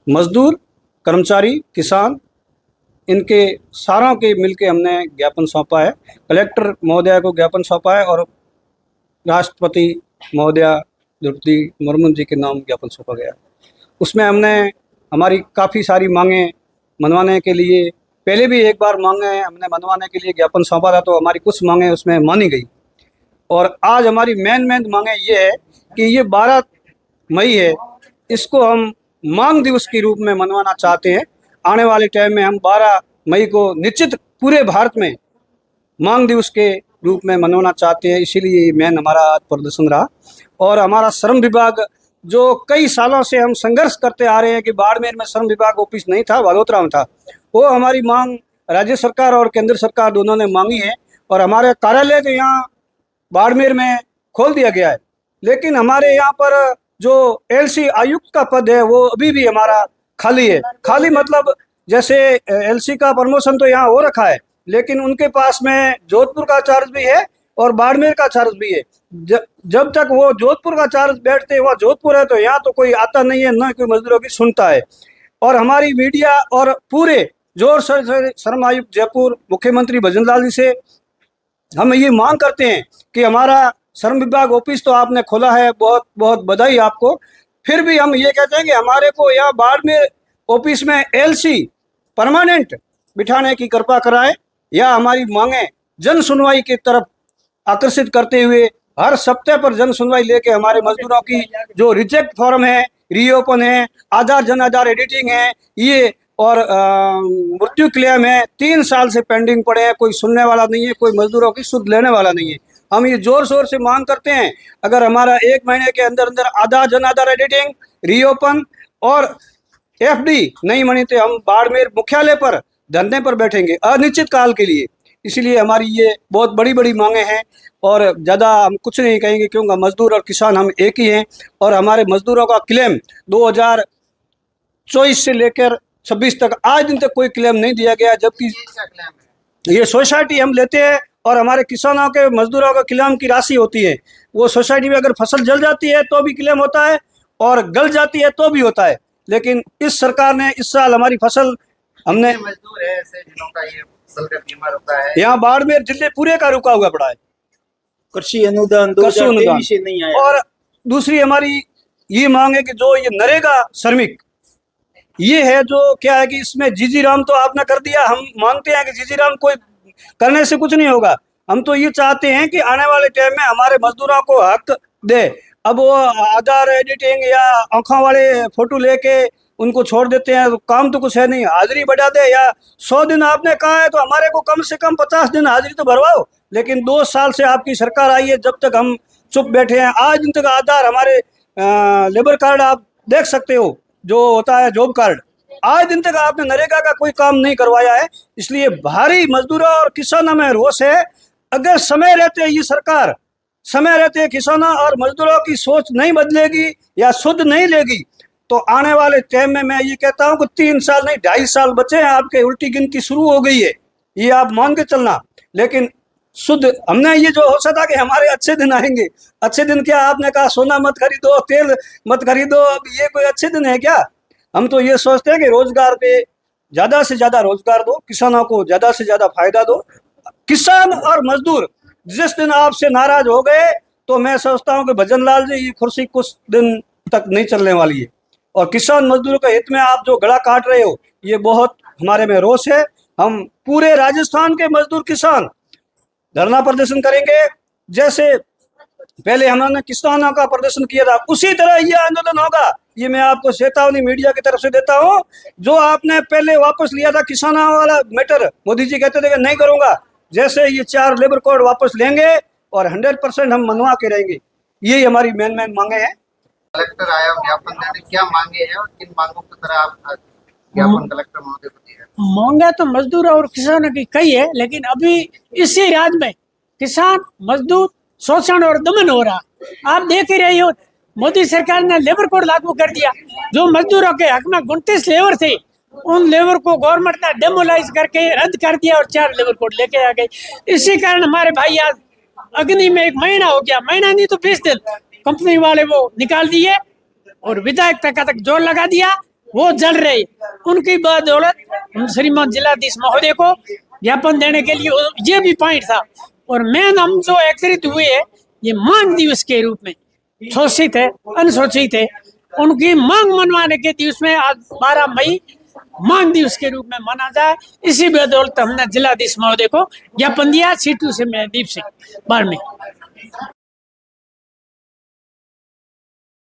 मजदूर, कर्मचारी, किसान, इनके सारों के मिलके हमने ज्ञापन सौंपा है। कलेक्टर महोदया को ज्ञापन सौंपा है और राष्ट्रपति महोदया द्रौपदी मुर्मू जी के नाम ज्ञापन सौंपा गया। उसमें हमने हमारी काफ़ी सारी मांगें मनवाने के लिए, पहले भी एक बार मांगें हमने मनवाने के लिए ज्ञापन सौंपा था, तो हमारी कुछ मांगें उसमें मानी गई। और आज हमारी मेन मांगें ये है कि ये 12 मई है, इसको हम मांग दिवस के रूप में मनवाना चाहते हैं। आने वाले टाइम में हम 12 मई को निश्चित पूरे भारत में मांग दिवस के रूप में मनवाना चाहते हैं, इसीलिए मेन हमारा आज प्रदर्शन रहा। और हमारा श्रम विभाग, जो कई सालों से हम संघर्ष करते आ रहे हैं कि बाड़मेर में श्रम विभाग ऑफिस नहीं था, वडोदरा में था, वो हमारी मांग राज्य सरकार और केंद्र सरकार दोनों ने मांगी है। और हमारे कार्यालय तो यहाँ बाड़मेर में खोल दिया गया है, लेकिन हमारे यहाँ पर जो एलसी आयुक्त का पद है वो अभी भी हमारा खाली है। खाली मतलब जैसे एलसी का प्रमोशन तो यहाँ हो रखा है, लेकिन उनके पास में जोधपुर का चार्ज भी है और बाड़मेर का चार्ज भी है। जब तक वो जोधपुर का चार्ज बैठते हैं, वहाँ जोधपुर है, तो यहाँ तो कोई आता नहीं है, न कोई मजदूरों की सुनता है। और हमारी मीडिया और पूरे जोर से श्रम आयुक्त जयपुर, मुख्यमंत्री भजनलाल जी से हम ये मांग करते हैं कि हमारा श्रम विभाग ऑफिस तो आपने खोला है, बहुत बहुत बधाई आपको। फिर भी हम ये कहते हैं कि हमारे को यहाँ बाड़मेर ऑफिस में एलसी परमानेंट बिठाने की कृपा कराएं, या हमारी मांगें जन सुनवाई की तरफ आकर्षित करते हुए हर सप्ताह पर जन सुनवाई लेके हमारे मजदूरों की जो रिजेक्ट फॉर्म है, रीओपन है, आधार जन आधार एडिटिंग है, ये और मृत्यु क्लेम है, 3 साल से पेंडिंग पड़े हैं, कोई सुनने वाला नहीं है, कोई मजदूरों की सुध लेने वाला नहीं है। हम ये जोर शोर से मांग करते हैं, अगर हमारा 1 महीने के अंदर अंदर आधार जन आधार एडिटिंग, रीओपन और एफडी नहीं बनी तो हम बाड़मेर मुख्यालय पर धरने पर बैठेंगे अनिश्चित काल के लिए। इसलिए हमारी ये बहुत बड़ी बड़ी मांगे हैं और ज़्यादा हम कुछ नहीं कहेंगे, क्योंकि मजदूर और किसान हम एक ही हैं। और हमारे मजदूरों का क्लेम 2024 से लेकर 26 तक आज दिन तक कोई क्लेम नहीं दिया गया, जबकि ये सोसाइटी हम लेते हैं और हमारे किसानों के मजदूरों का क्लेम की राशि होती है। वो सोसाइटी में अगर फसल जल जाती है तो भी क्लेम होता है और गल जाती है तो भी होता है। लेकिन इस सरकार ने इस साल हमारी फसल, हमने मजदूर है ऐसे जिनों का ये फसल का बीमा रुका है, यहाँ बाड़मेर जिले पूरे का रुका हुआ पड़ा है। कृषि अनुदान 2023 से नहीं आया। और दूसरी हमारी ये मांग है कि जो ये नरेगा श्रमिक ये है, जो क्या है कि इसमें जीजी राम तो आपने कर दिया, हम मानते हैं कि जीजी राम कोई करने से कुछ नहीं होगा। हम तो ये चाहते हैं कि आने वाले टाइम में हमारे मजदूरों को हक दे। अब वो आधार एडिटिंग या आंखों वाले फोटो लेके उनको छोड़ देते हैं, तो काम तो कुछ है नहीं। हाजिरी बढ़ा दे, या 100 दिन आपने कहा है तो हमारे को कम से कम 50 दिन हाजिरी तो भरवाओ। लेकिन 2 साल से आपकी सरकार आई है, जब तक हम चुप बैठे हैं। आज दिन तक आधार, हमारे लेबर कार्ड आप देख सकते हो जो होता है जॉब कार्ड, आज दिन तक आपने नरेगा का कोई काम नहीं करवाया है। इसलिए भारी मजदूरों और किसानों में रोष है। अगर समय रहते ये सरकार, समय रहते किसानों और मजदूरों की सोच नहीं बदलेगी या सुध नहीं लेगी, तो आने वाले टाइम में मैं ये कहता हूँ कि 3 साल नहीं 2.5 साल बचे हैं, आपके उल्टी गिनती शुरू हो गई है, ये आप मान के चलना। लेकिन शुद्ध हमने ये जो हो सकता कि हमारे अच्छे दिन आएंगे। अच्छे दिन क्या, आपने कहा सोना मत खरीदो, तेल मत खरीदो, अब ये कोई अच्छे दिन है क्या? हम तो ये सोचते हैं कि रोजगार पे ज़्यादा से ज़्यादा रोजगार दो, किसानों को ज़्यादा से ज़्यादा फायदा दो। किसान और मजदूर जिस दिन आपसे नाराज हो गए तो मैं सोचता हूँ कि भजनलाल जी ये कुर्सी कुछ दिन तक नहीं चलने वाली है। और किसान मजदूरों के हित में आप जो गला काट रहे हो, ये बहुत हमारे में रोष है। हम पूरे राजस्थान के मजदूर किसान धरना प्रदर्शन करेंगे। जैसे पहले हमने किसानों का प्रदर्शन किया था, उसी तरह ये आंदोलन होगा। ये मैं आपको चेतावनी मीडिया की तरफ से देता हूँ। जो आपने पहले वापस लिया था किसानों वाला मैटर, मोदी जी कहते थे कि नहीं करूंगा, जैसे ये 4 लेबर कोड वापस लेंगे और 100% हम मनवा के रहेंगे। यही हमारी मेन मांगे हैं। कलेक्टर आया ज्ञापन देने, क्या मांगे हैं और किन मांगों की तरह आप ज्ञापन कलेक्टर महोदय को दिया? मांगे तो मजदूर और किसानों की कई है, लेकिन अभी इसी राज्य में किसान मजदूर शोषण और दमन हो रहा। आप देख ही रहे हो, मोदी सरकार ने लेबर कोड लागू कर दिया। जो मजदूरों के हक में 29 लेबर थे, उन लेबर को गवर्नमेंट ने डेमोलाइज करके रद्द कर दिया और 4 लेबर कोड लेके आ गए। इसी कारण हमारे भाई आज अग्नि में 1 महीना हो गया, महीना नहीं तो 20 दिन, कंपनी वाले वो निकाल दिए और विधायक तक जोर लगा दिया। वो जल रहे, उनकी बदौलत हम श्रीमान जिलाधीश महोदय को ज्ञापन देने के लिए ये भी पॉइंट था। और मेन हम जो एकत्रित हुए हैं ये मांग दिवस के रूप में, शोषित है, अनुशोषित है, उनकी मांग मनवाने के दिवस में आज 12 मई मांग दिवस के रूप में माना जाए। इसी बदौलत हमने जिलाधीश महोदय को ज्ञापन दिया। सीटू से मैं दीप सिंह बाड़मेर।